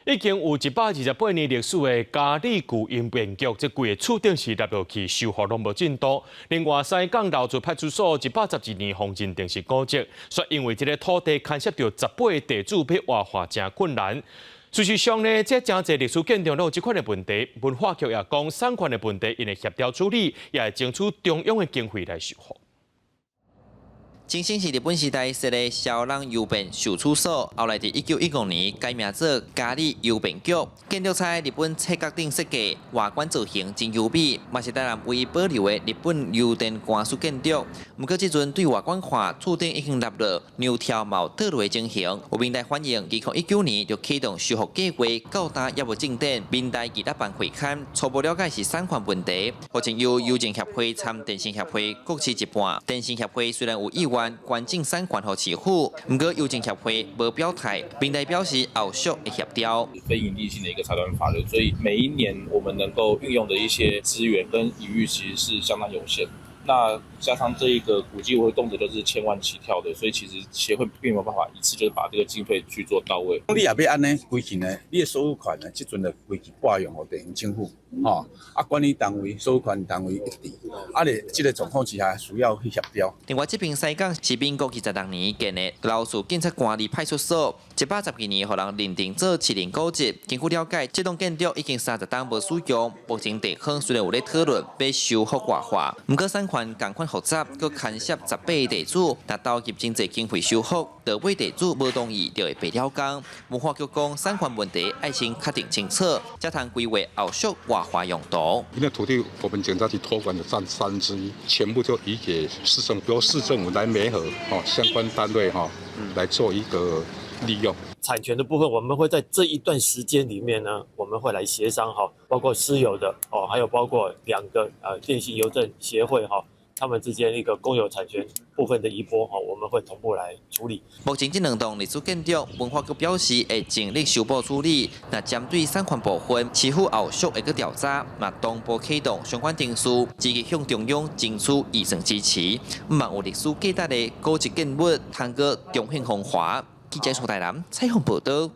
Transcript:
已经有128年历史的嘉里区营变局，这几个厝顶是立落去修复拢无进度。另外，西港楼厝派出所112年防震定是古迹，说因为这个土地牵涉到18个地主要活化真困难。事实上呢，这真侪历史建筑都有这款的问题。文化局也讲，相关的问题因会协调处理，也会争取中央的经费来修复。前身是日本时代设立小人邮便收处所，后来伫1915年改名做嘉里邮便局。建筑采日本切角顶设计，外观造型真优美，嘛是台南唯一保留的日本邮电官式建筑。不过，即阵对外观看，厝顶已经立了牛条毛倒落的情形。有民代反映，2019年就启动修复计划，到达也无进展。民代其他办会刊，初步了解是产权问题，目前由邮政协会参电信协会各持一半。电信协会虽然有意愿关键产权和持股，不过邮政协会无表态，并代表示后续会协调。非营利性的一个财团法人，所以每一年我们能够运用的一些资源跟余裕其实是相当有限。那加上这一个古迹活动的就是千万起跳的，所以其实协会并没有办法一次就是把这个经费去做到位。你也要安尼规矩呢，你的所有权呢，即阵的规矩拨用给地方政府，管理单位、所有权单位一致，咧这个状况之下需要去协调。另外，这边西港是民国26年建的老树警察管理派出所，112年互人认定做市林古迹。经过了解，这栋建筑已经30档无使用，目前地方虽然有咧讨论要修复活化，不过产权同款复杂，佮牵涉18个地主，若投入真侪经费修复，倒位地主无同意就会白了工。文化局讲，产权问题爱先确定清楚，才通规划后续活化用途。因为土地我们警察局托管的占1/3，全部就移给市政府，由市政府来媒合相关单位来做一个利用。产权的部分，我们会在这一段时间里面呢，我们会来协商包括私有的还有包括2个电信邮政协会他们之间一个公有产权部分的移拨我们会同步来处理。目前这2栋历史建筑，文化局表示会尽力修补处理。那针对产权部分，市府后续会去调查，那同步启动相关程序，积极向中央争取预算支持。望有历史价值的古迹建物，通过重现风华。记者苏台南采访报道。